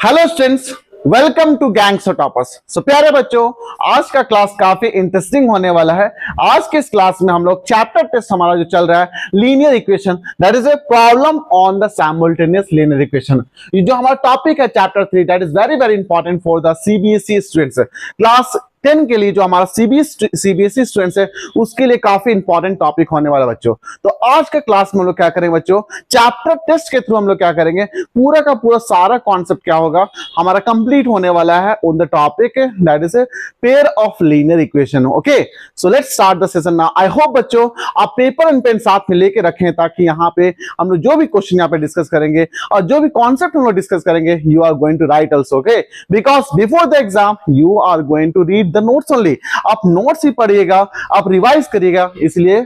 Hello students, welcome to gangs of toppers. So प्यारे बच्चों, आज का क्लास काफी इंटरेस्टिंग होने वाला है। आज के इस क्लास में हम लोग चैप्टर टेस्ट हमारा जो चल रहा है linear equation, that is a problem on the simultaneous linear equation. ये जो हमारा टॉपिक है chapter 3, that is very very important for the CBSE students. Class 10 के लिए जो हमारा सीबीएसई स्टूडेंट्स है उसके लिए काफी इंपॉर्टेंट टॉपिक होने वाला बच्चों। तो आज के क्लास में हम लोग क्या करेंगे बच्चों, चैप्टर टेस्ट के थ्रू हम लोग क्या करेंगे, पूरा का पूरा सारा कॉन्सेप्ट क्या होगा हमारा कंप्लीट होने वाला है on the topic that is a pair of linear equation. Okay, so let's start the session now. I hope बच्चों आप पेपर एंड पेन साथ में लेके रखें ताकि यहाँ पे हम लोग जो भी क्वेश्चन यहाँ पे डिस्कस करेंगे और जो भी कॉन्सेप्ट हम लोग डिस्कस करेंगे, you are going to write also. Okay, because before the exam you are going to read the notes only. आप नोट्स ही पढ़िएगा, आप रिवाइज करिएगा, इसलिए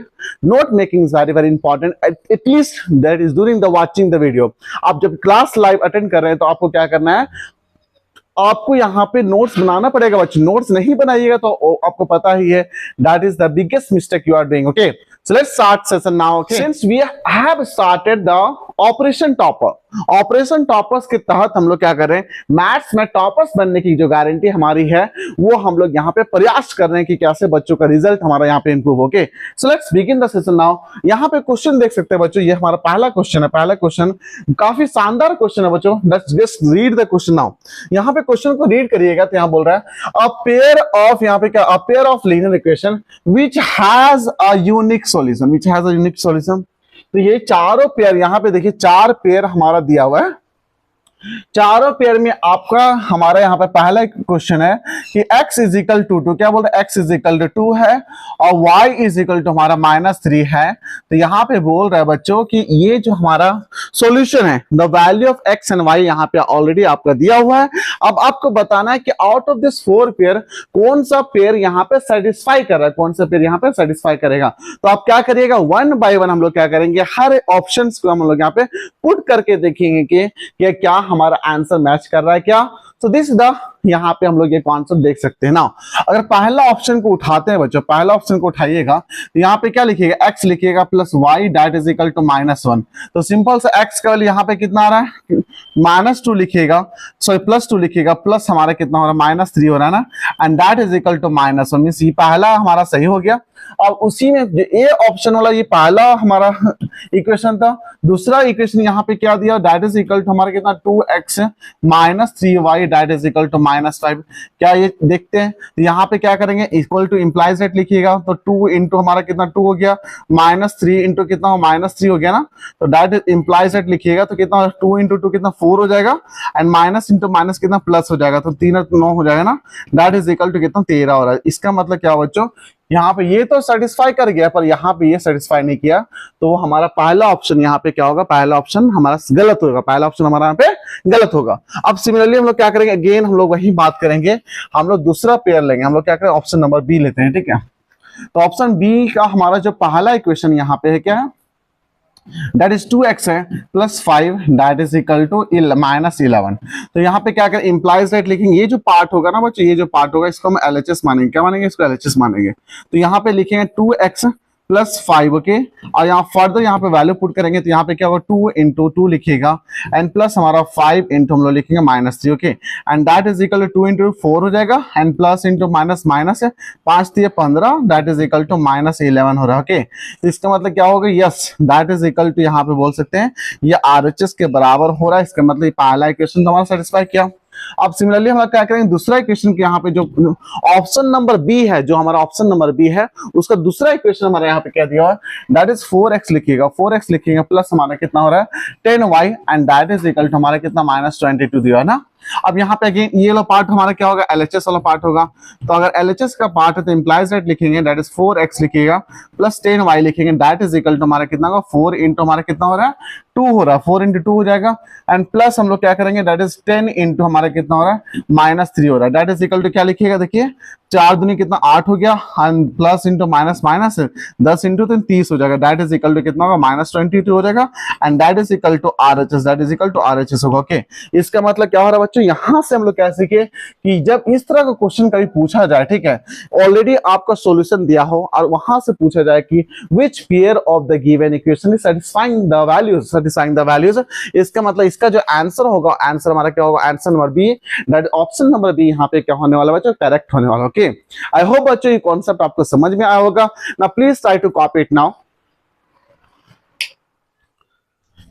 note making is very very important, at least that is during the watching the video. आप जब class live attend कर रहे हैं तो आपको क्या करना है, आपको यहाँ पे नोट्स बनाना पड़ेगा बच्चों। नोट्स नहीं बनाइएगा तो आपको पता ही है that is the biggest mistake you are doing. Okay, so let's start session now. Since we have started the operation topper, operation toppers के तहत हम लोग क्या कर रहे हैं, मैथ्स में टॉपर्स बनने की जो गारंटी हमारी है वो हम लोग यहाँ पे प्रयास कर रहे हैं कि कैसे बच्चों का रिजल्ट हमारा यहाँ पे improve. Okay, so let's begin the session now. यहाँ पे क्वेश्चन देख सकते हैं बच्चों, ये हमारा पहला क्वेश्चन है। पहला क्वेश्चन काफी शानदार क्वेश्चन है बच्चों। Let's just read the question now. यहाँ पे क्वेश्चन को रीड करिएगा तो यहाँ बोल रहा है अ पेयर ऑफ, यहाँ पे क्या, a pair of linear equation which has a unique solution, which has a unique solution. तो ये चारों पेयर, यहाँ पे देखिए चार पेयर हमारा दिया हुआ है। चारों पेयर में आपका हमारा यहाँ पे पहला क्वेश्चन है कि x इज इक्वल टू 2, क्या बोलते हैं, x इज इक्वल टू 2 है और y इज इक्वल टू हमारा -3 है। तो यहाँ पे बोल रहा है बच्चों कि ये जो हमारा सॉल्यूशन है, the value of x and y यहाँ पे ऑलरेडी आपका दिया हुआ है। अब आपको बताना है कि आउट ऑफ दिस 4 पेयर कौन सा पेयर यहाँ पे सेटिस्फाई कर रहा है, कौन सा पेयर यहाँ पे सेटिस्फाई करेगा। तो आप क्या करिएगा, 1 बाय 1 हम लोग क्या करेंगे, हर ऑप्शन को हम लोग यहाँ पे पुट करके देखेंगे कि क्या हमारा आंसर मैच कर रहा है क्या। तो दिस द, यहाँ पे हम लोग ये कॉन्सेप्ट देख सकते हैं ना। अगर पहला ऑप्शन को उठाते हैं बच्चों, पहला ऑप्शन को उठाइएगा तो यहाँ पे क्या लिखिएगा, x लिखिएगा plus y that is equal to -1। तो सिंपल सा x का यहाँ पे कितना आ रहा है, -2 लिखिएगा, सॉरी +2 लिखिएगा, प्लस हमारा कितना हो रहा है, -3 हो रहा है ना, and that is equal to -1। Means ये पहला हमारा सही हो गया। और उसी में ए ऑप्शन वाला ये पहला हमारा इक्वेशन था। दूसरा इक्वेशन यहाँ पे क्या दिया, दैट इज इक्वल टू हमारा कितना, 2x -3y that is equal to -5। क्या ये देखते हैं, यहाँ पे क्या करेंगे, इक्वल टू इंप्लाइज दैट लिखिएगा। तो 2 इंटू हमारा कितना 2 हो गया, -3 इंटू कितना -3 हो गया ना। तो दैट इंप्लाइज दैट लिखिएगा तो कितना 2 इंटू 2 कितना 4 हो जाएगा, एंड माइनस इंटू माइनस कितना प्लस हो जाएगा, तो 3 9 हो जाएगा ना। दैट इज इक्वल टू कितना 13 हो रहा है। इसका मतलब क्या बच्चों, यहाँ पे ये तो सेटिस्फाई कर गया पर यहाँ पे ये सेटिस्फाई नहीं किया, तो हमारा पहला ऑप्शन यहाँ पे क्या होगा, पहला ऑप्शन हमारा गलत होगा, पहला ऑप्शन हमारा यहाँ पे गलत होगा। अब सिमिलरली हम लोग क्या करेंगे, अगेन हम लोग वही बात करेंगे, हम लोग दूसरा पेयर लेंगे। हम लोग क्या करें, ऑप्शन नंबर बी लेते हैं, ठीक है। तो ऑप्शन बी का हमारा जो पहला इक्वेशन यहाँ पे है क्या है, दैट इज 2x है plus 5 that is equal to -11। तो यहाँ पे क्या करें, इंप्लाइज दैट लिखेंगे। ये जो पार्ट होगा ना बच्चों, ये जो पार्ट होगा इसको हम LHS मानेंगे। क्या मानेंगे, इसको LHS मानेंगे। तो यहाँ पे लिखेंगे 2x प्लस 5, ओके। और यहाँ फर्दर यहाँ पे वैल्यू पुट करेंगे तो यहाँ पे क्या होगा, 2 इंटू 2 लिखिएगा एंड प्लस हमारा 5 इंटू हम लोग लिखेंगे -3, okay. And that is equal to 2 into 4 हो जाएगा, and plus into minus minus है 5 3 15 दैट इज इक्वल टू -11 हो रहा है, ओके। तो इसका मतलब क्या होगा, yes that is equal to, यहाँ पे बोल सकते हैं ये RHS के बराबर हो रहा है। इसका मतलब पहला इक्वेशन तो हमारा सेटिस्फाई किया। अब सिमिलरली हम लोग क्या करेंगे, दूसरा इक्वेशन के यहाँ पे जो ऑप्शन नंबर बी है, जो हमारा ऑप्शन नंबर बी है उसका दूसरा इक्वेशन हमारे यहाँ पे क्या दिया हुआ है, दैट इज 4x लिखिएगा, 4x लिखिएगा प्लस हमारा कितना हो रहा है 10y and that is equal to हमारा कितना -22 दिया है ना। अब यहाँ पे अगेन ये वाला पार्ट हमारा क्या होगा, LHS वाला पार्ट होगा। तो अगर LHS का पार्ट है तो इंप्लाइज दैट लिखेंगे, दैट इज 4x लिखिएगा प्लस 10y लिखेंगे, दैट इज इक्वल टू हमारा कितना होगा 4 इंटू हमारा कितना हो रहा है 2 हो रहा है, 4 इंटू 2 हो जाएगा, एंड प्लस हम लोग क्या करेंगे, दैट इज 10 इंटू हमारा कितना हो रहा है -3 हो रहा है, दैट इज इक्वल टू क्या लिखिएगा, देखिए 4 दूनी कितना 8 हो गया, plus into minus minus 10 into 3 30 हो जाएगा, दैट इज इक्वल टू कितना होगा -22 हो जाएगा, and that is equal to RHS, that is equal to RHS होगा। ओके, इसका मतलब क्या हो रहा है बच्चों, यहां से हम लोग क्या सीखे कि जब इस तरह का क्वेश्चन कभी पूछा जाए, ठीक है, ऑलरेडी आपका सॉल्यूशन दिया हो और वहां से पूछा जाए कि which pair of the given equation is satisfying the values, इसका मतलब इसका जो आंसर होगा, आंसर हमारा क्या होगा, answer number B, that option number B यहाँ पे क्या होने वाला बच्चों, करेक्ट होने वाला। ओके, आई होप बच्चों ये कॉन्सेप्ट आपको समझ में आया होगा। Now please try to copy it now.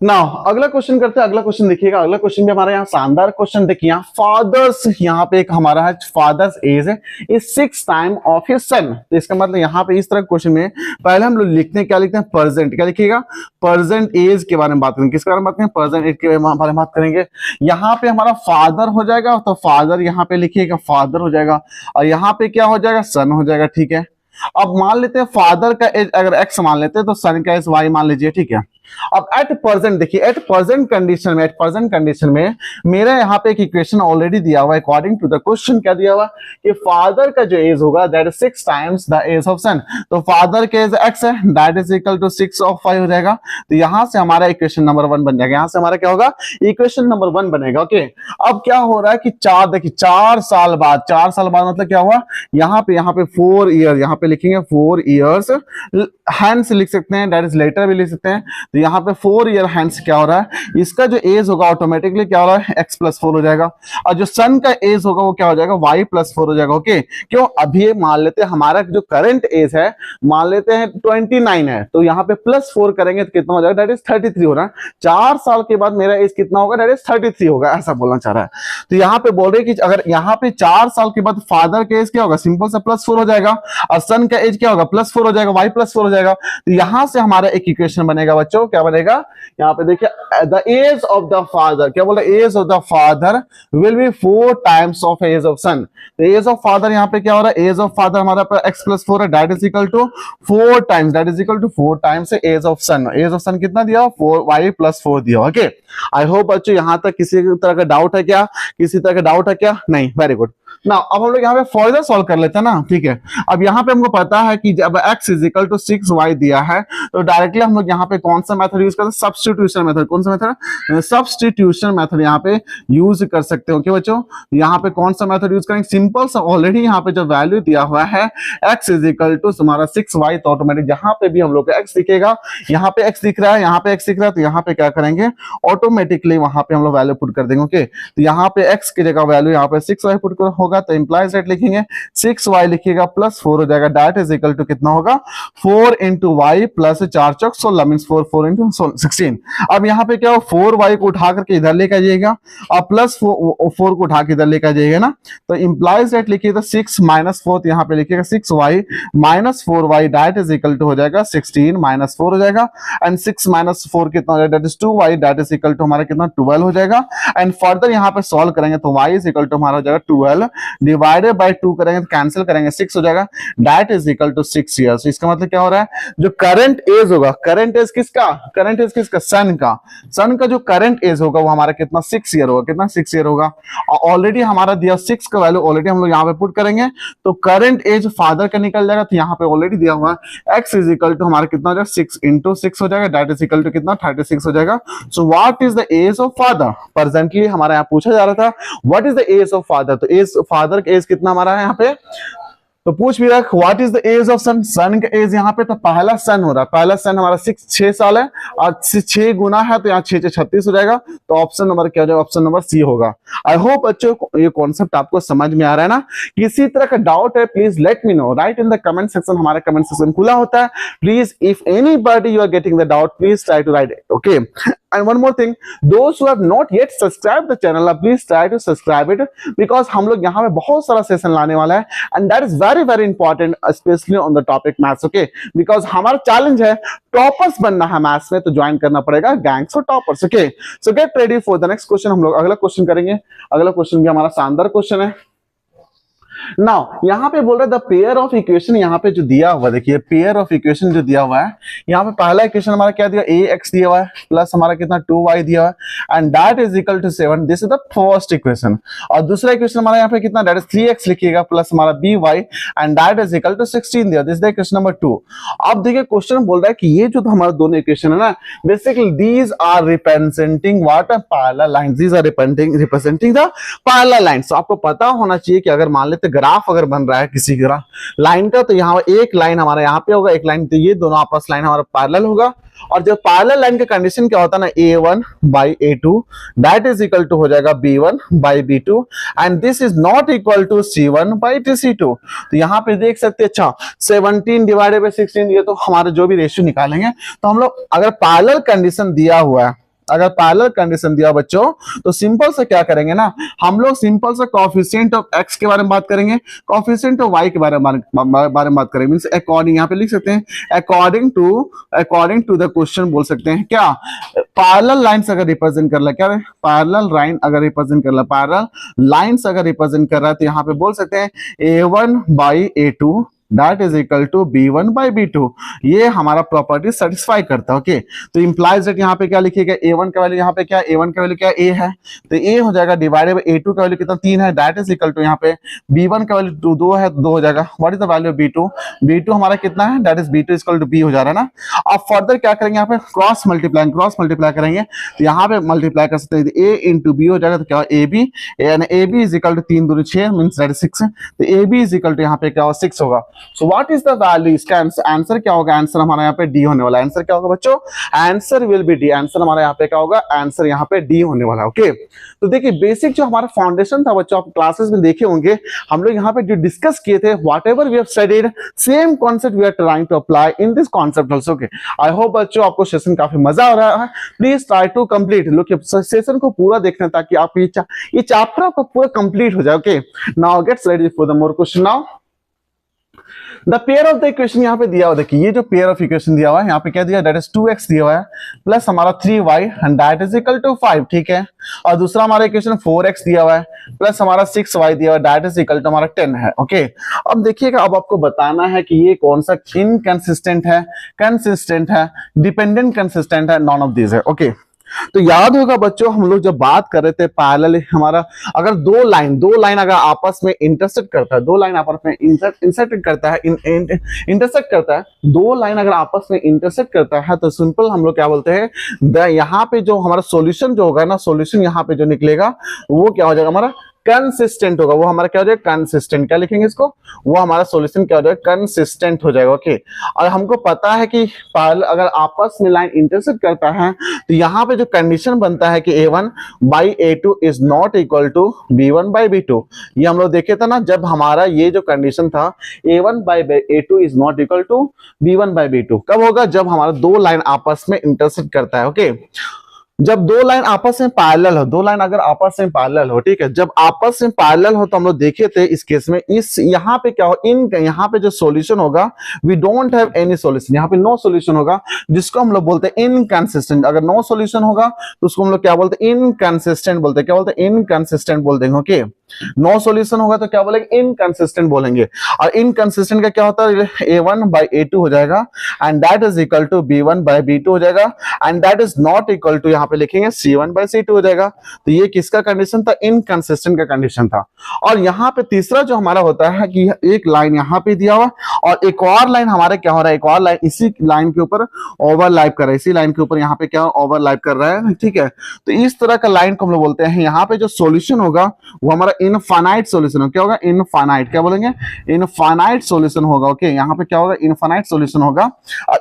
Now अगला क्वेश्चन करते हैं। अगला क्वेश्चन देखिएगा, अगला क्वेश्चन भी हमारा यहाँ शानदार क्वेश्चन देखिए, फादर्स, यहाँ पे एक हमारा है फादर्स एज है is 6 time of his son. तो इसका मतलब यहाँ पे इस तरह क्वेश्चन में पहले हम लोग लिखते हैं, क्या लिखते हैं, प्रेजेंट, क्या लिखिएगा, प्रेजेंट एज के बारे में बात करेंगे, किसके बारे में बात करेंगे, प्रेजेंट एज के बारे में बात करेंगे। यहाँ पे हमारा फादर हो जाएगा, तो फादर यहाँ पे लिखिएगा, फादर हो जाएगा, और यहाँ पे क्या हो जाएगा, सन हो जाएगा। ठीक है, अब मान लेते हैं फादर का एज अगर एक्स मान लेते हैं तो सन का एज वाई मान लीजिए। ठीक है, अब एट प्रेजेंट देखिए, एट प्रेजेंट कंडीशन में मेरा यहाँ पे एक इक्वेशन ऑलरेडी दिया हुआ है, अकॉर्डिंग टू द क्वेश्चन क्या दिया हुआ कि फादर का जो एज होगा that is 6 times the age of son. तो फादर के एज एक्स है, that is equal to 6 of 5 हो जाएगा। तो यहां से हमारा इक्वेशन नंबर 1 बन जाएगा, यहां से हमारा क्या होगा, इक्वेशन नंबर 1 बनेगा। ओके, अब क्या हो रहा है कि देखिए 4 साल बाद, 4 साल बाद मतलब क्या हुआ, यहाँ पे 4 ईयर, यहाँ पे लिखेंगे 4 ईयर्स, हैंस लिख सकते हैं, दैट इज लेटर भी लिख सकते हैं। तो यहाँ पे 4 ईयर हैंस क्या हो रहा है, इसका जो एज होगा ऑटोमेटिकली क्या हो रहा है, x + 4 हो जाएगा, और जो सन का एज होगा वो क्या हो जाएगा, y + 4 हो जाएगा। ओके, क्यों, अभी मान लेते हैं हमारा जो करंट एज है, मान लेते हैं 29 है, तो यहाँ पे +4 करेंगे तो कितना हो जाएगा, दैट इज 33 हो रहा है। 4 साल के बाद मेरा एज कितना होगा, दैट इज 33 होगा, ऐसा बोलना चाह रहा है। तो यहाँ पे बोल रहे कि अगर यहाँ पे 4 साल के बाद फादर का एज क्या होगा, सिंपल सा +4 हो जाएगा, और सन का एज क्या होगा, +4 हो जाएगा, y + 4 हो जाएगा। तो यहां से हमारा एक इक्वेशन बनेगा बच्चों, क्या बनेगा, यहाँ पे देखिए, the age of the father, क्या बोला, age of the father will be 4 times of age of son. Age of father यहाँ पे क्या हो रहा है, एज ऑफ फादर हमारा x + 4 है, that is equal to 4 times, that is equal to 4 times age of son. Age of son कितना दिया, 4, y + 4 दिया। ओके, आई होप बच्चों यहां तक किसी तरह का डाउट है क्या, किसी तरह का डाउट है क्या, नहीं, वेरी गुड। ना अब हम लोग यहाँ पे फर्दर सॉल्व कर लेते हैं ना। ठीक है, अब यहाँ पे हमको पता है कि जब x = 6y दिया है तो डायरेक्टली हम लोग यहाँ पे कौन सा मेथड यूज करते हैं, सब्स्टिट्यूशन मेथड। कौन सा मेथड, सब्स्टिट्यूशन मेथड यहाँ पे यूज कर सकते हो। क्यों बच्चों, यहाँ पे कौन सा मेथड यूज करेंगे, सिंपल सा, ऑलरेडी यहाँ पे जो वैल्यू दिया हुआ है x = हमारा 6y, तो ऑटोमेटिक यहाँ पे भी हम लोग का x दिखेगा, यहाँ पे x दिख रहा है, यहाँ पे x दिख रहा है, तो यहाँ पे क्या करेंगे, ऑटोमेटिकली वहां पे हम लोग वैल्यू पुट कर देंगे। ओके, तो यहाँ पे x की जगह वैल्यू यहाँ पे 6y पुट होगा, तो इंप्लाइज दैट लिखेंगे 6y लिखिएगा +4 हो जाएगा, दैट इज इक्वल टू कितना होगा, 4 × y + 4 × 16 मींस 4 × 16। अब यहाँ पे क्या हो, 4y को उठा करके इधर लेकर जाइएगा और +4 को उठा के इधर लेकर जाइएगा ना, तो इंप्लाइज दैट लिखिए, तो 6 - 4, यहाँ पे लिखिएगा 6y - 4y, that is equal to हो जाएगा 16 - 4 हो जाएगा, एंड 6 - 4 कितना हो जाएगा, that is 2y, that is equal to हमारा कितना 12 हो जाएगा। एंड फर्दर यहाँ पे सॉल्व करेंगे तो y इज इक्वल टू हमारा हो जाएगा 12 डिवाइडेड बाय 2 करेंगे तो कैंसिल करेंगे 6 हो जाएगा, that is equal to 6 years. इसका मतलब क्या हो रहा है, जो करंट एज होगा, करंट एज किसका, करंट एज किसका, सन का, सन का जो करंट एज होगा वो हमारा कितना 6 ईयर होगा, कितना 6 ईयर होगा। और ऑलरेडी हमारा दिया 6 का वैल्यू ऑलरेडी हम लोग यहाँ पे पुट करेंगे तो करंट एज फादर का निकल जाएगा, तो यहाँ पे ऑलरेडी दिया हुआ है x इज इक्वल टू हमारा कितना हो जाएगा 6 × 6 हो जाएगा, दैट इज इक्वल टू कितना 36 हो जाएगा। So what is the age of father, presently हमारा यहाँ पूछा जा रहा था what is the age of father, तो एज फादर का एज कितना हमारा है यहाँ पे, तो पूछ भी रहा है what is the age of son, son का एज यहाँ पे, तो पहला सन हो रहा है, पहला सन हमारा 6 साल है और 6 गुना है तो यहाँ 6 × 36 हो जाएगा, तो ऑप्शन नंबर क्या हो जाएगा, ऑप्शन नंबर सी होगा। आई होप बच्चों ये कॉन्सेप्ट आपको समझ में आ रहा है ना, किसी तरह का डाउट है please let me know, write in the comment section, हमारा कमेंट सेक्शन खुला होता है, please if anybody you are getting the doubt please try to write it. Okay, and one more thing, those who have not yet subscribed the channel please try to subscribe it because हम लोग यहाँ पे बहुत सारा session लाने वाला है and that is very very important especially on the topic maths। okay, because हमारा चैलेंज है टॉपर्स बनना है मैथ्स में, तो ज्वाइन करना पड़ेगा गैंग्स और toppers. Okay, so get ready for the next question. हम लोग अगला क्वेश्चन करेंगे, अगला क्वेश्चन भी हमारा शानदार क्वेश्चन है। नाउ यहाँ पे बोल रहा है द पेयर ऑफ इक्वेशन, यहाँ पे जो दिया हुआ देखिए पेयर ऑफ इक्वेशन जो दिया हुआ है, यहाँ पे पहला इक्वेशन हमारा क्या दिया, ए एक्स दिया हुआ है प्लस हमारा कितना 2y दिया हुआ है and that is equal to 7, this is the first equation. और दूसरा इक्वेशन हमारा यहाँ पे कितना, दैट इज 3x लिखिएगा प्लस हमारा by and that is equal to 16 दिया, this is the equation number 2। अब देखिए क्वेश्चन बोल रहा है कि ये जो हमारा दोनों इक्वेशन है ना, basically these are representing what, parallel lines, these are representing the parallel lines. आपको पता होना चाहिए कि अगर मान लेते ग्राफ अगर बन रहा है किसी ग्राफ लाइन का, तो यहाँ एक लाइन हमारा यहाँ पे होगा, एक लाइन, तो ये दोनों आपस लाइन हमारा पैरेलल होगा। और जो पैरेलल लाइन का कंडीशन क्या होता है ना, a1 by a2 that is equal to हो जाएगा b1 by b2 and this is not equal to c1 by c2। तो यहाँ पे देख सकते हैं, अच्छा 17 डिवाइडेड बाय 16, ये तो हमारे जो भी रेशियो निकालेंगे, तो हम लोग अगर पैरेलल कंडीशन दिया हुआ है, अगर पैरेलल कंडीशन दिया बच्चों, तो सिंपल से क्या करेंगे ना, हम लोग सिंपल से कोएफिशिएंट ऑफ x के बारे में बात करेंगे, कोएफिशिएंट ऑफ y के बारे में बात करेंगे, मींस अकॉर्डिंग, यहाँ पे लिख सकते हैं अकॉर्डिंग टू द क्वेश्चन बोल सकते हैं क्या, पैरेलल लाइंस अगर रिप्रेजेंट कर रहा है, क्या पैरेलल लाइन अगर रिप्रेजेंट कर रहा है, पैरेलल लाइंस अगर रिप्रेजेंट कर रहा है, तो यहाँ पे बोल सकते हैं a1 by a2 that is equal to b1 by b2, ये हमारा प्रॉपर्टी सेटिस्फाई करता है। ओके, तो इंप्लाइज दैट यहाँ पे क्या लिखिएगा, a1 का वैल्यू यहाँ पे क्या, a1 का वैल्यू क्या a है, तो a हो जाएगा डिवाइडेड बाय a2 का वैल्यू कितना 3 है, दैट इज इक्वल टू यहाँ पे b1 का वैल्यू 2 है, 2 हो जाएगा, what is the value of b2, b2 हमारा कितना है, that is b2 equal to b हो जा रहा है ना। अब फर्दर क्या करेंगे, यहाँ पे क्रॉस मल्टीप्लाई करेंगे, तो यहाँ पे मल्टीप्लाई कर सकते हैं, a इंटू b हो जाएगा, तो क्या ab यानी ab इज इक्वल टू 3 दूनी 6 मींस दैट इज 6, तो ab इज इक्वल टू यहाँ पे क्या होगा 6 होगा। सो व्हाट इज द वैल्यू, इसका आंसर क्या होगा, आंसर हमारा यहाँ पे डी होने वाला है। आंसर क्या होगा बच्चों, answer will be D, answer हमारा यहाँ पे क्या होगा, आंसर यहाँ पे डी होने वाला है। ओके, तो देखिए बेसिक जो हमारा फाउंडेशन था बच्चों, आप क्लासेस में देखे होंगे, हम लोग यहाँ पे जो डिस्कस किए थे, whatever we have studied same concept we are trying to apply in this concept also. Okay, I hope बच्चों आपको सेशन काफी मजा आ रहा है, please try to complete, look session को पूरा देखना ताकि आप ये चैप्टर आपका पूरा कंप्लीट हो जाए। Okay, now gets ready for the more question. Now the pair of the equation यहाँ पे दिया हुआ, देखिए ये जो पेयर ऑफ इक्वेशन दिया हुआ है, यहाँ पे क्या दिया, दैट इज 2x दिया हुआ है प्लस हमारा 3y and that is equal to 5, ठीक है। और दूसरा हमारा इक्वेशन 4x दिया हुआ है प्लस हमारा 6y दिया हुआ है, दैट इज इक्वल टू हमारा 10 है। ओके, अब देखिएगा, अब आपको बताना है कि ये कौन सा इनकंसिस्टेंट है, कंसिस्टेंट है, डिपेंडेंट कंसिस्टेंट है, नॉन ऑफ दिस है। ओके, तो याद होगा बच्चों, हम लोग जब बात कर रहे थे पैरेलल, हमारा अगर दो लाइन अगर आपस में इंटरसेक्ट करता है, दो लाइन आपस में इंटरसेक्ट करता है, इंटरसेक्ट करता है, दो लाइन अगर आपस में इंटरसेक्ट करता है, तो सिंपल हम लोग क्या बोलते हैं, यहाँ पे जो हमारा सॉल्यूशन जो होगा ना, सॉल्यूशन यहाँ पे जो निकलेगा वो क्या हो जाएगा, हमारा कंसिस्टेंट होगा, वो हमारा क्या हो जाएगा, कंसिस्टेंट, क्या लिखेंगे इसको, वो हमारा सॉल्यूशन क्या हो जाएगा, कंसिस्टेंट हो जाएगा। ओके, और हमको पता है कि अगर आपस में लाइन इंटरसेक्ट करता है, तो यहाँ पे जो कंडीशन बनता है कि a1 by a2 is not equal to b1 by b2, ये हम लोग देखे थे ना, जब हमारा ये जो कंडीशन था a1 by a2 is not equal to b1 by b2, कब होगा, जब हमारा दो लाइन आपस में इंटरसेक्ट करता है। ओके, जब दो लाइन आपस में पैरेलल हो, दो लाइन अगर आपस में पैरेलल हो, ठीक है, जब आपस में पैरेलल हो, तो हम लोग देखे थे इस केस में, इस यहाँ पे क्या हो, यहाँ पे जो सॉल्यूशन होगा, we don't have any solution, यहाँ पे नो सॉल्यूशन होगा, जिसको हम लोग बोलते हैं इनकंसिस्टेंट। अगर नो सॉल्यूशन होगा तो उसको हम लोग क्या बोलते हैं, इनकंसिस्टेंट बोलते हैं, क्या बोलते हैं, इनकंसिस्टेंट बोल देंगे। ओके, नो सॉल्यूशन होगा तो क्या बोलेंगे, इनकंसिस्टेंट बोलेंगे। और इनकंसिस्टेंट का क्या होता है, a1 by a2 हो जाएगा and that is equal to b1 by b2 हो जाएगा and that is not equal to, यहाँ पे लिखेंगे c1 by c2 हो जाएगा। तो ये किसका कंडीशन था, इनकंसिस्टेंट का कंडीशन था। और यहाँ पे तीसरा जो हमारा होता है कि एक लाइन यहाँ पे दिया हुआ और एक और लाइन हमारे क्या हो रहा है, एक और लाइन इसी लाइन के ऊपर ओवरलैप कर रहा है, इसी लाइन के ऊपर यहाँ पे क्या ओवरलैप कर रहा है, ठीक है। तो इस तरह का लाइन को हम लोग बोलते हैं, यहाँ पे जो सॉल्यूशन होगा वो हमारा इनफाइनाइट सॉल्यूशन हो, क्या होगा, इनफाइनाइट, क्या बोलेंगे, इनफाइनाइट सॉल्यूशन होगा। ओके, यहाँ पे क्या होगा, इनफाइनाइट सॉल्यूशन होगा।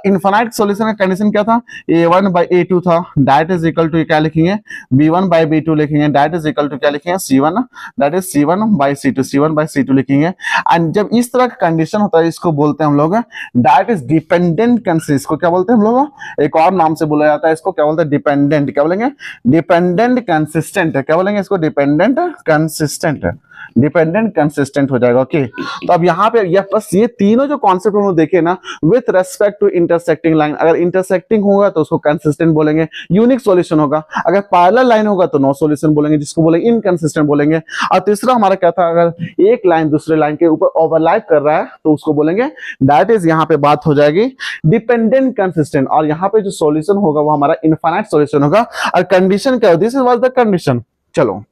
इनफाइनाइट सॉल्यूशन का कंडीशन क्या था, a1 by a2 था, दैट इज इक्वल टू क्या लिखेंगे, b1 by b2 लिखेंगे, दैट इज इक्वल टू क्या लिखेंगे, c1, that is c1 by c2, c1 by c2 लिखेंगे। एंड जब इस तरह का कंडीशन होता है, इसको बोलते हैं हम लोग दैट इज डिपेंडेंट कंसिस्टेंट, इसको क्या बोलते हैं हम लोग, एक और नाम से बोला जाता है इसको, क्या बोलते हैं, डिपेंडेंट, क्या बोलेंगे, डिपेंडेंट कंसिस्टेंट, क्या बोलेंगे इसको, डिपेंडेंट कंसिस्टेंट कंसिस्टेंट है, डिपेंडेंट कंसिस्टेंट हो जाएगा। ओके, तो अब यहाँ पे ये बस ये तीनों जो कॉन्सेप्ट हम लोग देखे ना with respect to intersecting line, अगर इंटरसेक्टिंग होगा तो उसको कंसिस्टेंट बोलेंगे, यूनिक सॉल्यूशन होगा, अगर पैरेलल लाइन होगा तो नो सॉल्यूशन बोलेंगे, जिसको बोलेंगे इनकंसिस्टेंट बोलेंगे। और तीसरा हमारा क्या था, अगर एक लाइन दूसरे लाइन के ऊपर ओवरलैप कर रहा है तो उसको बोलेंगे दैट इज, यहाँ पे बात हो जाएगी डिपेंडेंट कंसिस्टेंट, और यहाँ पे जो सॉल्यूशन होगा वो हमारा इनफाइनाइट सॉल्यूशन होगा। और कंडीशन क्या होती है, दिस वाज द कंडीशन। चलो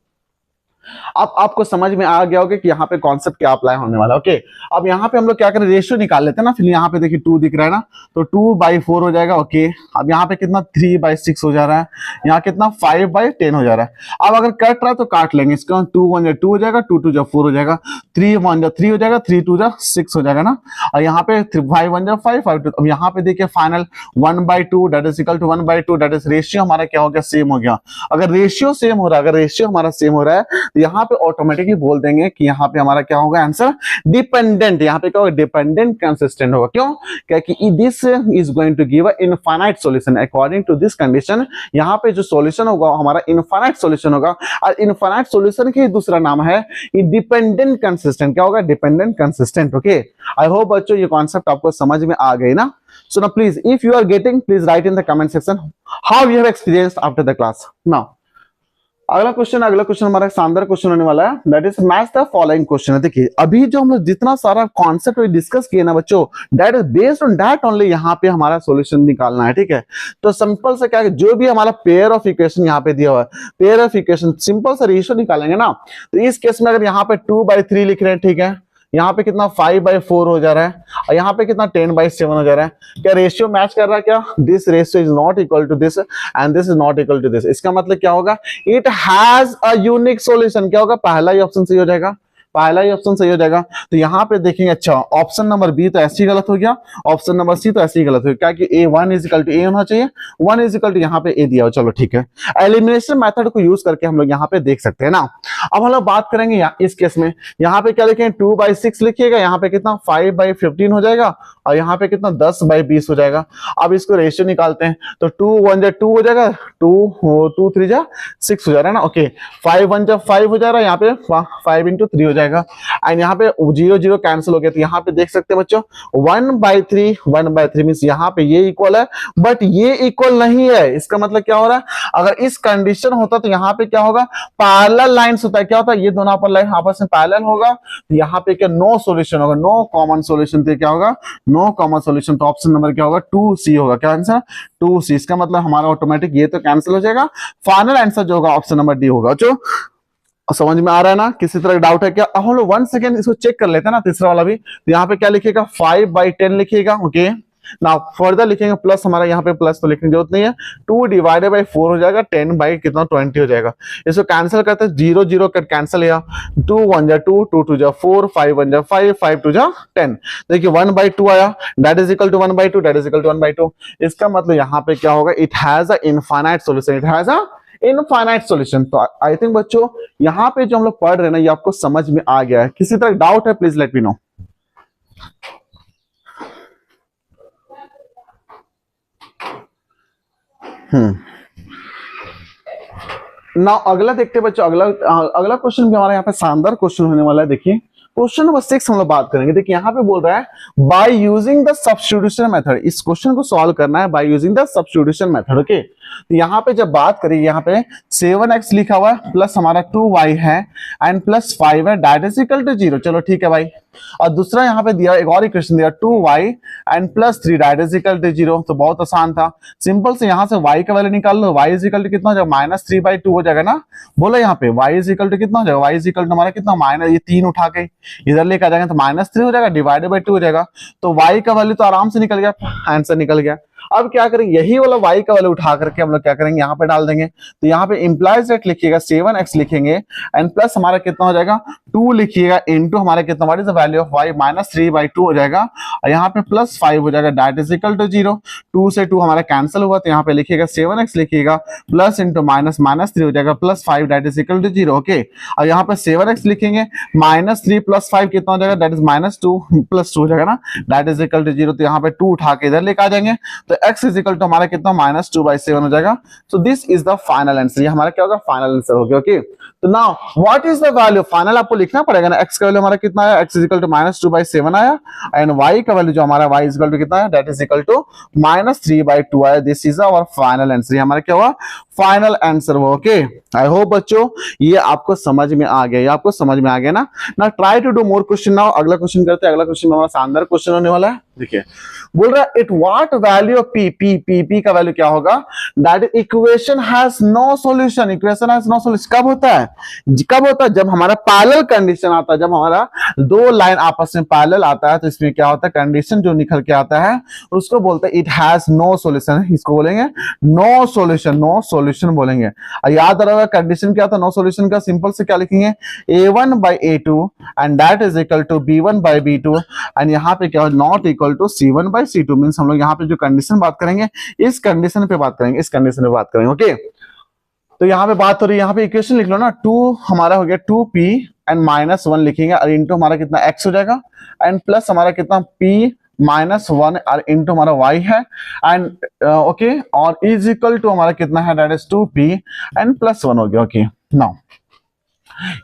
अब आपको समझ में आ गया होगा कि यहाँ पे कॉन्सेप्ट क्या अप्लाई होने वाला है। ओके, अब यहाँ पे हम लोग क्या करें, रेशियो निकाल लेते हैं ना। फिर यहाँ पे देखिए 2 दिख रहा है ना, तो 2/4 हो जाएगा। ओके, अब यहाँ पे कितना 3/6 हो जा रहा है, यहाँ कितना 5/10 हो जा रहा है। अब अगर कट रहा है तो काट लेंगे इसको, 2 1 2 हो जाएगा, 2 2 4 हो जाएगा, 3 1 3 हो जाएगा, 3 2 6 हो जाएगा ना। और यहाँ पे 5 1 5 5 2। अब यहाँ पे देखिए final 1/2 that is equal to 1/2 that is ratio हमारा क्या हो गया, सेम हो गया। अगर रेशियो सेम हो रहा है, अगर रेशियो हमारा सेम हो रहा है यहाँ पे ऑटोमेटिकली बोल देंगे कि यहाँ पे हमारा क्या होगा आंसर, डिपेंडेंट। यहाँ पे क्या होगा, डिपेंडेंट कंसिस्टेंट होगा। क्यों, क्योंकि this is going to give a infinite solution according to this condition. यहाँ पे जो सॉल्यूशन होगा हमारा इनफाइनाइट सॉल्यूशन होगा, और इनफाइनाइट सॉल्यूशन के दूसरा नाम है डिपेंडेंट कंसिस्टेंट। क्या होगा, dependent consistent. Okay, I hope बच्चों ये कॉन्सेप्ट आपको समझ में आ गई ना। So now please, if you are getting, please write in the comment section how you have experienced after the class. Now अगला क्वेश्चन हमारा शानदार क्वेश्चन होने वाला है, that is match the following question है। देखिए अभी जो हम लोग जितना सारा कॉन्सेप्ट डिस्कस किए ना बच्चों, that is based on that only, यहाँ पे हमारा सॉल्यूशन निकालना है। ठीक है, तो सिंपल से क्या है, जो भी हमारा पेयर ऑफ इक्वेशन यहाँ पे दिया हुआ है, पेयर ऑफ इक्वेशन सिंपल सा रेशियो निकालेंगे ना। तो इस केस में अगर यहाँ पे 2/3 लिख रहे हैं, ठीक है, यहाँ पे कितना 5/4 हो जा रहा है, और यहाँ पे कितना 10/7 हो जा रहा है। क्या रेशियो मैच कर रहा है, क्या this ratio is not equal to this and this is not equal to this. इसका मतलब क्या होगा, it has a unique solution. क्या होगा, पहला ही ऑप्शन सही हो जाएगा, पहला ही ऑप्शन सही हो जाएगा। तो यहाँ पे देखेंगे, अच्छा ऑप्शन नंबर बी तो ऐसे ही गलत हो गया, ऑप्शन नंबर सी तो ऐसे ही गलत हो गया, क्या कि A1 is equal to A होना चाहिए, 1 इज इक्वल टू यहाँ पे A दिया हो। चलो ठीक है, एलिमिनेशन मेथड को यूज करके हम लोग यहाँ पे देख सकते हैं ना। अब हम लोग बात करेंगे इस केस में, यहाँ पे क्या लिखेंगे, 2/6 लिखिएगा, यहाँ पे कितना 5/15 हो जाएगा, और यहाँ पे कितना 10/20 हो जाएगा। अब इसको रेशियो निकालते हैं, तो 2 1 2 हो जाएगा, 2 3 6 हो जा रहा है ना। ओके, 5 1 5 हो जा रहा है, यहाँ पे 5 × 3 हो जाएगा, एंड यहाँ पे 0 0 कैंसिल हो गया। तो यहाँ पे देख सकते हैं बच्चों 1/3 मींस यहाँ पे ये इक्वल है, बट ये इक्वल नहीं है। इसका मतलब क्या हो रहा है, अगर इस कंडीशन होता तो यहाँ पे क्या होगा, पैरेलल लाइंस होता है। क्या होता है, ये दोनों पर लाइन आपस में पैरेलल होगा, तो यहाँ पे क्या नो सॉल्यूशन होगा, नो कॉमन सॉल्यूशन। तो क्या होगा, नो कॉमन सॉल्यूशन। तो ऑप्शन नंबर क्या होगा, 2C होगा। क्या आंसर, 2C। इसका मतलब हमारा ऑटोमेटिक ये तो कैंसिल हो जाएगा, फाइनल आंसर जो होगा ऑप्शन नंबर डी होगा। जो समझ में आ रहा है ना, किसी तरह डाउट है क्या? हम लोग 1 सेकेंड इसको चेक कर लेते हैं ना, तीसरा वाला भी। तो यहाँ पे क्या लिखेगा, 5/10 लिखिएगा। ओके, ना फर्दर लिखेंगे प्लस, हमारा यहाँ पे प्लस तो लिखने की जरूरत नहीं है, 2/4 हो जाएगा, 10/20 हो जाएगा। इसको कैंसिल करते हैं, 0 0 कट कैंसिल है, 2 1 2 2 2 4 5 1 5 5 2 10। देखिए 1/2 आया, that is equal to 1/2 that is equal to 1/2। इसका मतलब यहाँ पे क्या होगा, it has a infinite solution, it has a infinite solution. तो आई थिंक बच्चों यहाँ पे जो हम लोग पढ़ रहे हैं ना, ये आपको समझ में आ गया है। किसी तरह डाउट है प्लीज लेट मी नो। ना अगला देखते हैं बच्चों, अगला क्वेश्चन भी हमारा यहाँ पे शानदार क्वेश्चन होने वाला है। देखिए क्वेश्चन नंबर 6 हम लोग बात करेंगे। देखिए यहाँ पे बोल रहा है bye using the substitution method. इस क्वेश्चन को सॉल्व करना है bye using the substitution method. Okay, तो यहाँ पे जब बात करें, यहाँ पे 7x लिखा हुआ है, प्लस हमारा 2y है एंड प्लस 5 है, दैट इज इक्वल टू 0। चलो ठीक है भाई। और दूसरा यहाँ पे दिया एक और इक्वेशन दिया 2y and plus 3 that is equal to 0। तो बहुत आसान था, सिंपल से यहाँ से y का वैल्यू निकाल लो। y इज इक्वल टू कितना हो जाएगा, -3/2 हो जाएगा ना। बोलो यहाँ पे y इज इक्वल टू कितना हो जाएगा, y इज इक्वल टू हमारा कितना, माइनस, ये 3 उठा के इधर लेकर आ जाएंगे तो -3 हो जाएगा, डिवाइडेड/2 हो जाएगा। तो y का वैल्यू तो आराम से निकल गया, आंसर निकल गया। अब क्या करेंगे, यही वाला y का वैल्यू उठा करके हम लोग क्या करेंगे, यहाँ पे डाल देंगे। तो यहाँ पे इंप्लाइज दैट लिखिएगा 7x लिखेंगे एंड प्लस हमारा कितना हो जाएगा 2 लिखिएगा इनटू हमारा कितना, what is the value of y, -3/2 हो जाएगा, और यहाँ पे प्लस 5 हो जाएगा, दैट इज इक्वल टू 0। 2 से 2 हमारा कैंसिल हुआ, तो यहाँ पे लिखिएगा 7x लिखिएगा प्लस इंटू -3 हो जाएगा plus 5 that is equal to 0। Okay, और यहाँ पे 7x लिखेंगे, -3 प्लस 5 कितना हो जाएगा, दैट इज -2 प्लस 2 हो जाएगा ना, दैट इज इक्वल टू 0। तो यहाँ पे 2 उठा के इधर लेके आ जाएंगे। तो तो x इज इक्वल टू हमारा कितना -2/7 हो जाएगा। सो this is the final answer, ये हमारा क्या होगा फाइनल आंसर हो गया। ओके, तो now what is the value final, आपको लिखना पड़ेगा ना। x का वैल्यू हमारा कितना आया, x इज इक्वल टू -2/7 आया, एंड y का वैल्यू जो हमारा y इज इक्वल टू कितना है, दैट इज इक्वल टू -3/2 आया। This is our final answer, ये हमारा क्या हुआ फाइनल आंसर हुआ। ओके, आई होप बच्चों ये आपको समझ में आ गया, ये आपको समझ में आ गया ना। Now try to do more question. Now अगला क्वेश्चन करते हैं। अगला क्वेश्चन में हमारा शानदार क्वेश्चन होने वाला है। देखिए बोल रहा है it what value of p का वैल्यू क्या होगा, that equation has no solution. Equation has no solution कब होता है, कब होता है जब हमारा पैरेलल कंडीशन आता है, जब हमारा दो लाइन आपस में पैरेलल आता है तो इसमें क्या होता है कंडीशन जो निकल के आता है उसको बोलते हैं इट हैज नो सॉल्यूशन। इसको बोलेंगे नो सॉल्यूशन, नो सॉल्यूशन बोलेंगे। याद रखिएगा कंडीशन क्या था नो सॉल्यूशन का, सिंपल से क्या लिखेंगे a1/a2 and that is equal to b1/b2 and यहाँ पे क्या हो not equal to c1/c2। Means हम लोग यहाँ पे जो कंडीशन बात करेंगे इस कंडीशन पे बात करेंगे, इस कंडीशन पे बात करेंगे। ओके, तो यहाँ पे बात हो रही है, यहाँ पे इक्वेशन लिख लो ना, 2 हमारा हो गया 2p एंड -1 लिखेंगे और इंटू हमारा कितना x हो जाएगा एंड प्लस हमारा कितना p -1 और इंटू हमारा y है एंड ओके और इज इक्वल टू हमारा कितना है दैट इज 2p एंड +1 हो गया। ओके, नाउ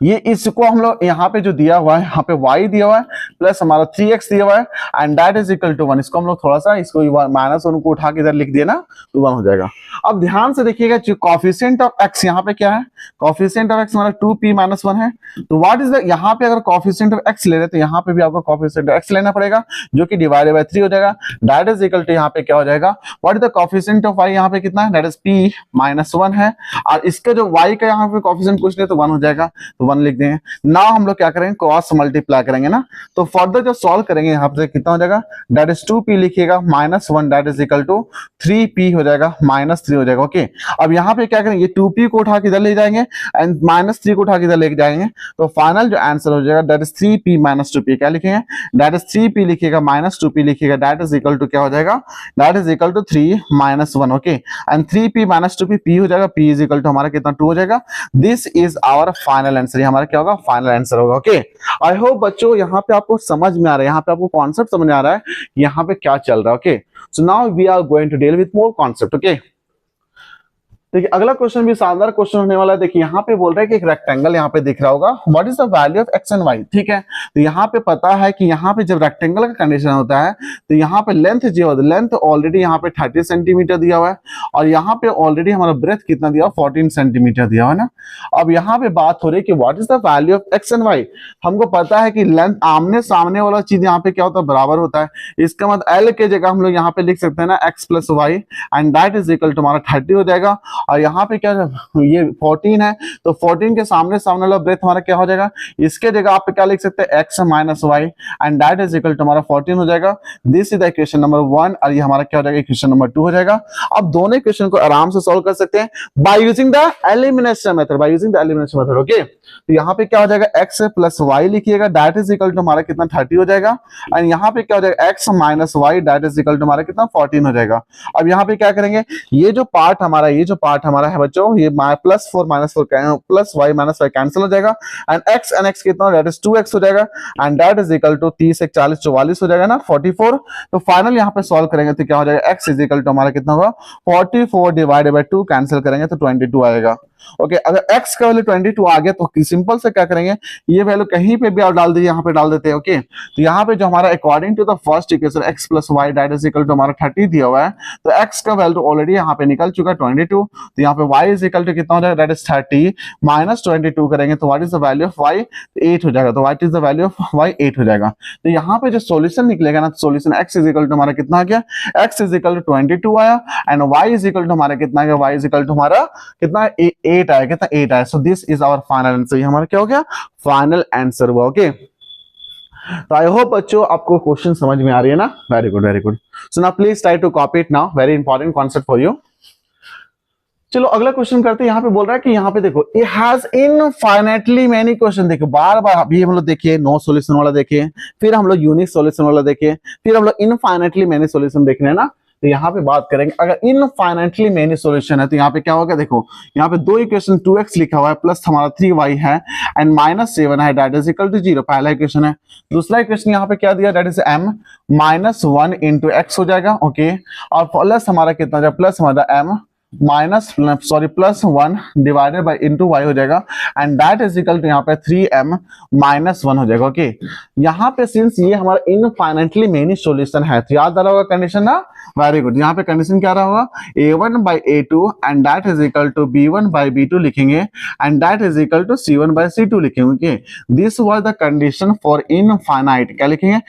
ये इसको हम लोग यहाँ पे जो दिया हुआ है यहाँ पे y दिया हुआ है प्लस हमारा 3x दिया हुआ है and that is equal to 1। इसको हम लोग थोड़ा सा इसको -1 को उठा के इधर लिख दिया ना तो 1 हो जाएगा। अब ध्यान से देखिएगा जो कोएफिशिएंट ऑफ x यहाँ पे क्या है, कोएफिशिएंट ऑफ x हमारा 2p - 1 है। तो व्हाट इज द यहाँ पे अगर कोएफिशिएंट ऑफ x ले रहे तो यहाँ पे भी आपको कोएफिशिएंट ऑफ x लेना पड़ेगा जो कि डिवाइडेड बाय 3 हो जाएगा। दैट इज इक्वल टू यहाँ पे क्या हो जाएगा what is the coefficient of y यहाँ पे कितना है दैट इज p -1 है और इसका जो y का यहाँ पे कोएफिशिएंट पूछ ले तो 1 हो जाएगा तो 1 लिख देंगे। नाउ हम लोग क्या करेंगे क्रॉस मल्टीप्लाई करेंगे ना, तो फर्दर जो सॉल्व करेंगे यहाँ पे कितना हो जाएगा दैट इज 2p लिखिएगा -1 that is equal to 3p हो जाएगा -3 हो जाएगा। ओके, अब यहाँ पे क्या करेंगे ये 2p को उठा के इधर ले जाएंगे एंड -3 को उठा के इधर ले जाएंगे तो फाइनल जो आंसर हो जाएगा दैट इज 3p - 2p। क्या लिखेंगे दैट इज 3p लिखिएगा -2p लिखिएगा दैट इज इक्वल टू क्या हो जाएगा that is equal to 3 - 1। Okay, and 3p - 2p p हो जाएगा, p इज इक्वल टू हमारा कितना 2 हो जाएगा। This is our final answer, हमारा क्या होगा फाइनल आंसर होगा। ओके, आई होप बच्चों यहाँ पे आपको समझ में आ रहा है, यहाँ पे आपको कॉन्सेप्ट समझ में आ रहा है यहाँ पे क्या चल रहा है। Okay, so now we are going to deal with more concept. Okay, देखिए अगला क्वेश्चन भी शानदार क्वेश्चन होने वाला है। देखिए यहाँ पे बोल रहा है कि एक रेक्टेंगल यहाँ पे दिख रहा होगा, what is the value of x and y. ठीक है, तो यहाँ पे पता है कि यहाँ पे जब रेक्टेंगल का कंडीशन होता है तो यहाँ पे लेंथ जो है लेंथ ऑलरेडी यहाँ पे 30 सेंटीमीटर दिया हुआ है और यहाँ पे ऑलरेडी हमारा ब्रेथ कितना दिया हुआ 14 सेंटीमीटर दिया हुआ है ना। अब यहाँ पे बात हो रही है कि what is the value of x and y. हमको पता है कि लेंथ आमने सामने वाला चीज यहाँ पे क्या होता है बराबर होता है, इसका मतलब एल के जगह हम लोग यहाँ पे लिख सकते हैं ना x plus y and that is equal to हमारा 30 हो जाएगा। और यहाँ पे क्या ये 14 है तो 14 के सामने सामने वाला ब्रेथ हमारा क्या हो जाएगा, इसके जगह आप क्या लिख सकते हैं x - y and that is equal to हमारा 14 हो जाएगा। This is the equation number 1 और ये हमारा क्या हो जाएगा इक्वेशन नंबर 2 हो जाएगा। अब दोनों इक्वेशन को आराम से सॉल्व कर सकते हैं bye using the elimination method, bye using the elimination method. Okay, तो यहाँ पे क्या हो जाएगा x प्लस y लिखिएगा दैट इज इक्वल टू हमारा कितना 30 हो जाएगा एंड यहाँ पे क्या हो जाएगा x - y that is equal to हमारा कितना 14 हो जाएगा। अब यहाँ पे क्या करेंगे ये जो पार्ट हमारा है बच्चों ये +4 -4 प्लस y - y कैंसिल हो जाएगा एंड x कितना दैट इज 2x हो जाएगा and that is equal to 30 1 40 44 हो जाएगा ना 44। तो फाइनल यहाँ पे सॉल्व करेंगे तो क्या हो जाएगा x इज इक्वल टू हमारा कितना होगा 44 डिवाइडेड बाय 2 कैंसिल करेंगे तो 22 आएगा। ओके, अगर x का वैल्यू 22 आ गया तो सिंपल से क्या करेंगे ये वैल्यू कहीं पे भी आप डाल दीजिए, यहाँ पे डाल देते हैं। ओके, तो यहाँ पे जो हमारा according to the first equation x plus y that is equal to हमारा 30 दिया हुआ है तो x का वैल्यू ऑलरेडी यहाँ पे निकल चुका है 22। तो यहाँ पे y इज इक्वल टू कितना हो जाएगा दैट इज 30 माइनस 22 करेंगे तो what is the value of y 8 हो जाएगा। तो what is the value of y 8 हो जाएगा। तो यहाँ पे जो सॉल्यूशन निकलेगा ना solution x is equal to हमारा कितना आ गया x इज इक्वल टू 22 आया and y is equal to हमारा कितना आ गया y इज इक्वल टू हमारा कितना 8 आया, कितना 8 आया। So this is our final answer, ये हमारा क्या हो गया फाइनल आंसर हुआ। ओके, तो आई होप बच्चों आपको क्वेश्चन समझ में आ रही है ना, very good very good. So now please try to copy it now, very important concept for you. चलो अगला क्वेश्चन करते हैं। यहाँ पे बोल रहा है कि यहाँ पे देखो it has infinitely many question. देखो बार बार अभी हम लोग देखिए नो सॉल्यूशन वाला देखिए, फिर हम लोग यूनिक सॉल्यूशन वाला देखिए, फिर हम लोग इनफाइनाइटली मेनी सॉल्यूशन देखने हैं ना। तो यहाँ पे बात करेंगे अगर इनफाइनाइटली मेनी सॉल्यूशन है तो यहाँ पे क्या होगा, देखो यहाँ पे दो इक्वेशन 2x लिखा हुआ है प्लस हमारा 3y है एंड -7 है, दैट इज इक्वल टू 0, पहला इक्वेशन है। दूसरा इक्वेशन यहाँ पे क्या दिया, that is m -1 into x हो जाएगा, ओके, और प्लस हमारा कितना हो जाएगा, प्लस हमारा m +1 divided by into y हो जाएगा and that is equal to यहाँ पे 3m -1 हो जाएगा, ओके। यहाँ पे सिंस ये हमारा इनफाइनाइटली मेनी सॉल्यूशन है तो याद आ रहा होगा कंडीशन ना, वेरी गुड। यहाँ पे कंडीशन क्या रहा होगा, a1 by a2 and that is equal to b1 by b2 लिखेंगे and that is equal to c1 by c2 लिखेंगे, okay. This was the condition for infinite, क्या लिखेंगे,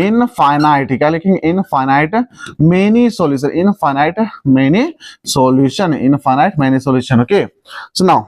इनफाइनाइट, क्या लिखेंगे, infinite many solution, infinite many solution, infinite many solution, okay. So now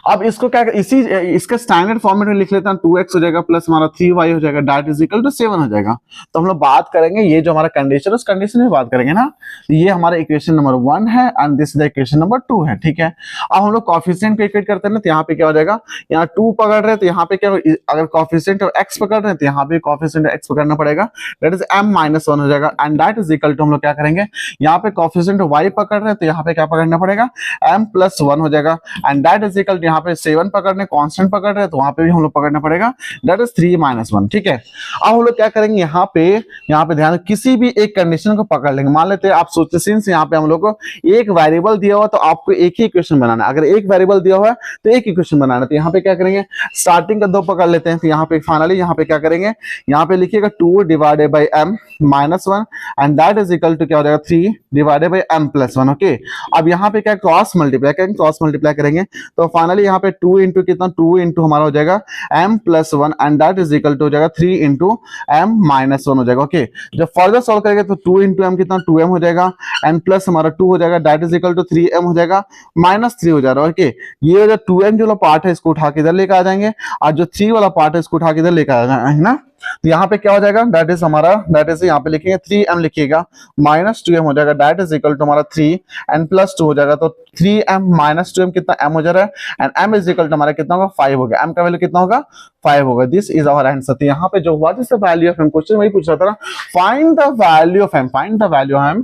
अब इसको क्या, इसी इसका स्टैंडर्ड फॉर्मेट में लिख लेते हैं, 2x हो जाएगा प्लस हमारा 3y हो जाएगा, दैट इज इक्वल टू 7 हो जाएगा। तो हम लोग बात करेंगे ये जो हमारा कंडीशन, उस कंडीशन में बात करेंगे ना, ये हमारा इक्वेशन नंबर 1 है and this is the equation number 2 है, ठीक है। अब हम लोग कोएफिशिएंट को इक्वेट करते हैं ना, तो यहाँ पे क्या हो जाएगा, यहाँ 2 पकड़ रहे हैं तो यहाँ पे क्या, अगर कोएफिशिएंट ऑफ x पकड़ रहे हैं तो यहाँ पे कोएफिशिएंट ऑफ x पकड़ना पड़ेगा, दैट इज m -1 हो जाएगा and that is equal to हम लोग क्या करेंगे, यहाँ पे कोएफिशिएंट ऑफ y पकड़ रहे हैं तो यहाँ पे क्या पकड़ना पड़ेगा, m +1 हो जाएगा and that is equal to यहाँ पे 7 पकड़ने, कांस्टेंट पकड़ रहे हैं तो वहां पे भी हम लोग पकड़ना पड़ेगा, दैट इज 3 -1, ठीक है। अब हम लोग क्या करेंगे, यहाँ पे ध्यान, किसी भी एक कंडीशन को पकड़ लेंगे। मान लेते हैं आप सोचते, सिंस यहाँ पे हम लोग को एक वेरिएबल दिया हुआ तो आपको एक ही इक्वेशन बनाना है, अगर एक वेरिएबल दिया हुआ है तो एक इक्वेशन बनाना है, तो यहाँ पे क्या करेंगे, स्टार्टिंग का 2 पकड़ लेते हैं, तो यहाँ पे फाइनली यहाँ पे क्या करेंगे, यहाँ पे लिखिएगा 2 divided by m -1 and that is equal to क्या हो जाएगा, 3 डिवाइडेड बाई m +1, ओके। अब यहाँ पे क्या क्रॉस मल्टीप्लाई करेंगे, क्रॉस मल्टीप्लाई करेंगे तो फाइनली यहाँ पे 2 इंटू कितना, 2 इंटू हमारा हो जाएगा m +1 and that is equal to हो जाएगा 3 इंटू m -1 हो जाएगा, ओके। जब फर्दर सॉल्व करेंगे तो 2 इंटू m कितना, 2m हो जाएगा एंड प्लस हमारा 2 हो जाएगा, that is equal to 3m हो जाएगा -3 हो जाएगा, ओके। ये जो 2m जो पार्ट है इसको उठा के इधर लेकर आ जाएंगे और जो 3 वाला पार्ट है इसको उठा के इधर लेकर आ जाएंगे, है ना। तो यहाँ पे क्या हो जाएगा, दैट इज हमारा, दैट इज यहाँ पे लिखेंगे 3m लिखिएगा -2m हो जाएगा, दैट इज इक्वल टू हमारा 3 एंड +2 हो जाएगा, तो 3m -2m कितना m हो जा रहा है and m is equal to हमारा कितना होगा, 5 हो गया, m का वैल्यू कितना होगा, 5 होगा। This is our answer. तो यहाँ पे जो what is the value of m, question वही पूछ रहा था ना, find the value of m, find the value of m,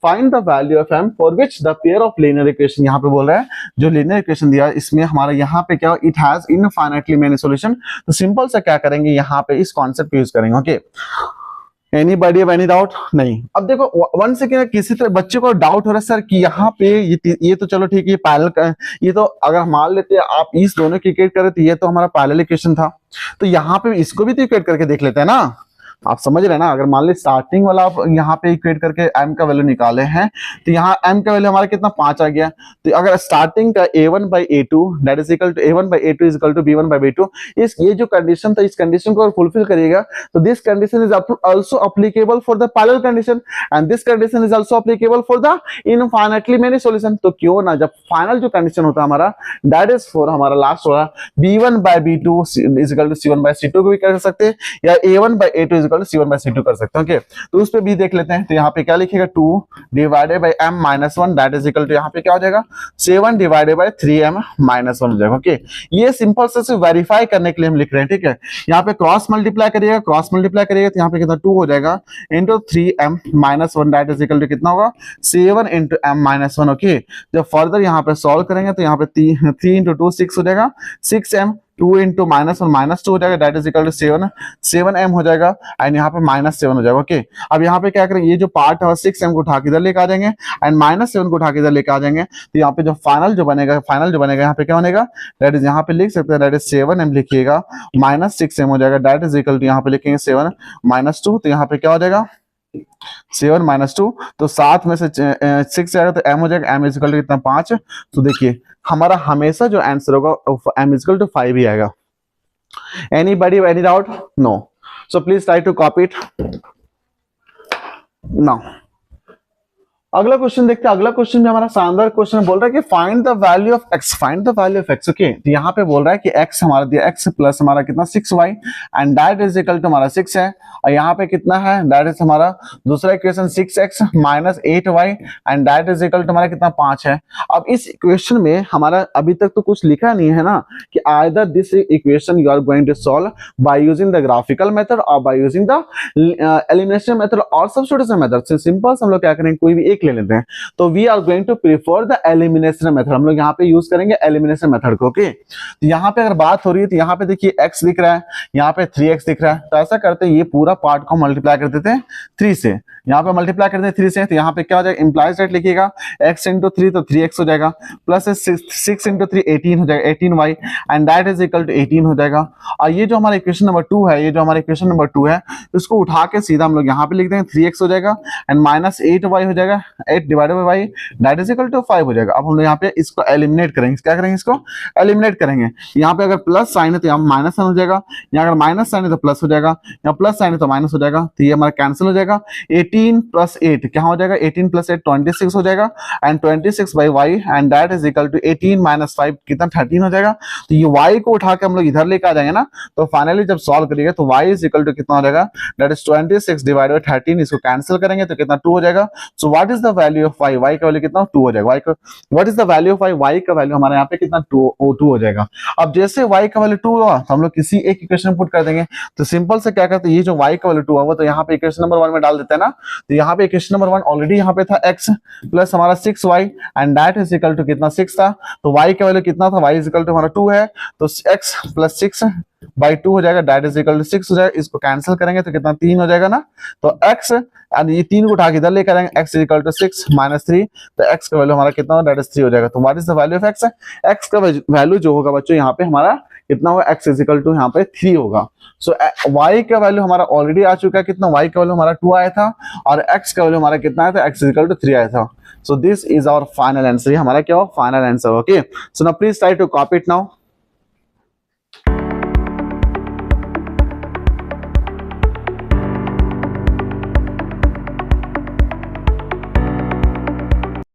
find the value of m for which the pair of linear equation, यहाँ पे बोल रहा है जो लीनियर इक्वेशन दिया इसमें हमारा यहाँ पे क्या, it has infinitely many solution. तो सिंपल सा क्या करेंगे, यहाँ पे इस कॉन्सेप्ट यूज करेंगे, okay. Anybody have any doubt, नहीं। अब देखो वन सेकेंड, किसी तरह बच्चे को डाउट हो रहा है सर कि यहाँ पे ये तो चलो ठीक है, ये पैरेलल, ये तो अगर मान लेते हैं आप इस दोनों की इक्वेट करें तो ये तो हमारा पैरेलल इक्वेशन था, तो यहाँ पे इसको भी तो इक्वेट करके देख लेते हैं ना, आप समझ रहे हैं ना। अगर मान ली स्टार्टिंग वाला आप यहाँ पे इक्वेट करके m का वैल्यू निकाले हैं तो यहाँ m का वैल्यू हमारा कितना 5 आ गया। तो अगर स्टार्टिंग का a1 by a2 that is equal to a1 by a2 is equal to b1 by b2, इस ये जो कंडीशन था इस कंडीशन को अगर फुलफिल करिएगा तो this condition is also applicable for the parallel condition and this condition is also applicable for the infinitely many solution. तो क्यों ना जब फाइनल जो कंडीशन होता है हमारा दैट इज फॉर हमारा लास्ट वाला b1 by b2 is equal to c1 by c2 को भी कर सकते हैं या a1 by a2 is equal to c1 by c2 कर सकते हैं, ओके। तो उस पे भी देख लेते हैं। तो यहाँ पे क्या लिखेगा 2 divided by m -1 that is equal to यहाँ पे क्या हो जाएगा 7 डिवाइडेड बाय 3m -1 हो जाएगा, ओके। ये सिंपल से वेरीफाई करने के लिए हम लिख रहे हैं, ठीक है। यहाँ पे क्रॉस मल्टीप्लाई करिएगा, क्रॉस मल्टीप्लाई करिएगा तो यहाँ पे कितना 2 हो जाएगा into 3m -1 that is equal to कितना होगा 7 इंटू m -1, ओके। जब फर्दर यहाँ पे सॉल्व करेंगे तो यहाँ पे 3 इंटू 2 6 हो जाएगा, 6m 2 इंटू -1 -2 हो जाएगा that is equal to 7m हो जाएगा एंड यहाँ पे -7 हो जाएगा, ओके। अब यहाँ पे क्या करेंगे, ये जो पार्ट है 6m को उठा के इधर लेके आ जाएंगे एंड -7 को उठा के इधर लेके आ जाएंगे। तो यहाँ पे जो फाइनल जो बनेगा यहाँ पे क्या बनेगा, दैट इज यहाँ पे लिख सकते हैं दैट इज 7m लिखिएगा -6m हो जाएगा दैट इज इक्वल टू यहाँ पे लिखेंगे 7 -2, तो यहाँ पे क्या हो जाएगा 7 -2, तो 7 में से 6 आएगा तो m हो जाएगा, m इज इक्वल टू कितना 5। तो देखिए हमारा हमेशा जो आंसर होगा m इज इक्वल टू 5 ही आएगा। Anybody any doubt, no. So please try to copy it now. अगला क्वेश्चन देखते हैं। अगला क्वेश्चन में हमारा शानदार क्वेश्चन बोल रहा है कि find the value of x, find the value of x. Okay, तो यहाँ पे बोल रहा है कि एक्स हमारा दिया, एक्स प्लस हमारा कितना 6y and that is equal to हमारा 6 है, और यहाँ पे कितना है, दैट इज हमारा दूसरा equation 6x minus 8y and that is equal to हमारा कितना 5 है। अब इस इक्वेशन में हमारा अभी तक तो कुछ लिखा नहीं है ना कि either this equation you are going to solve by using the graphical method और by using the elimination method और सब्स्टिट्यूशन मेथड। से सिंपल हम लोग क्या करेंगे, कोई भी एक ले लेते हैं। तो we are going to prefer the elimination method, हम लोग यहाँ पे यूज करेंगे एलिमिनेशन मेथड को। ओके, तो यहाँ पे अगर बात हो रही है तो यहाँ पे देखिए x दिख रहा है, यहाँ पे 3x दिख रहा है, तो ऐसा करते हैं ये पूरा पार्ट को मल्टीप्लाई कर देते हैं 3 से, यहाँ पे मल्टीप्लाई करते हैं 3 से, तो यहाँ पे क्या हो जाएगा, इंप्लाइज रेट लिखिएगा x इंटू 3 तो 3x हो जाएगा, प्लस 6 इंटू 3 18 हो जाएगा, 18y and that is equal to 18 हो जाएगा। और ये जो हमारा इक्वेशन नंबर 2 है, ये जो हमारा इक्वेशन नंबर 2 है, इसको उठा के सीधा हम लोग यहाँ पे लिख देंगे 3x हो जाएगा एंड माइनस 8y हो जाएगा, 8 divided by y that is equal to 5 हो जाएगा। अब हम लोग यहाँ पे इसको एलिमिनेट करेंगे, क्या करेंगे, इसको एलिमिनेट करेंगे। यहाँ पे अगर प्लस साइन है तो यहाँ माइनस साइन हो जाएगा, यहाँ अगर माइनस साइन है तो प्लस हो जाएगा, यहाँ प्लस साइन है तो माइनस हो जाएगा, तो ये हमारा कैंसिल हो जाएगा। 18 प्लस 8 क्या हो जाएगा, 18 प्लस 8 26 हो जाएगा and 26 by y and that is equal to 18 minus 5 कितना 13 हो जाएगा। तो ये y को उठा के हम लोग इधर लेकर आ जाएंगे ना, तो फाइनली जब सॉल्व करिएगा तो y इज इक्वल टू कितना हो जाएगा, दैट इज 26 डिवाइडेड बाय 13, इसको कैंसिल करेंगे तो कितना 2 हो जाएगा। So what is the value of y, y का वैल्यू कितना 2 हो जाएगा। y का what is the value of y का वैल्यू हमारे यहाँ पे कितना 2 हो जाएगा। अब जैसे y का वैल्यू 2 हुआ तो हम लोग किसी एक इक्वेशन पुट कर देंगे, तो सिंपल से क्या करते हैं, ये जो y का वैल्यू 2 हुआ तो यहाँ पे इक्वेशन नंबर 1 में डाल देते हैं ना, तो यहाँ पे इक्वेशन नंबर 1 ऑलरेडी यहाँ पे था x प्लस हमारा 6y and that is equal to कितना 6 था, तो y का वैल्यू कितना था, y इज इक्वल टू हमारा 2 है, तो x प्लस 6 बाई 2 हो जाएगा, दैट इज इक्वल टू 6 हो जाएगा। इसको कैंसिल करेंगे तो कितना 3 हो जाएगा ना, तो x एंड ये 3 को उठा के इधर लेकर आएंगे, x is equal to 6 minus 3, तो x का वैल्यू हमारा कितना होगा, दैट इज 3 हो जाएगा। तो what is the value of x, x का वैल्यू जो होगा बच्चों यहाँ पे हमारा कितना होगा, x इज इक्वल टू यहाँ पे 3 होगा। सो y का वैल्यू हमारा ऑलरेडी आ चुका है, कितना y का वैल्यू हमारा 2 आया था और x का वैल्यू हमारा कितना आया था, x इज इक्वल टू 3 आया था। So this is our final answer, ये हमारा क्या हो, final answer. Okay, so now please try to copy it now.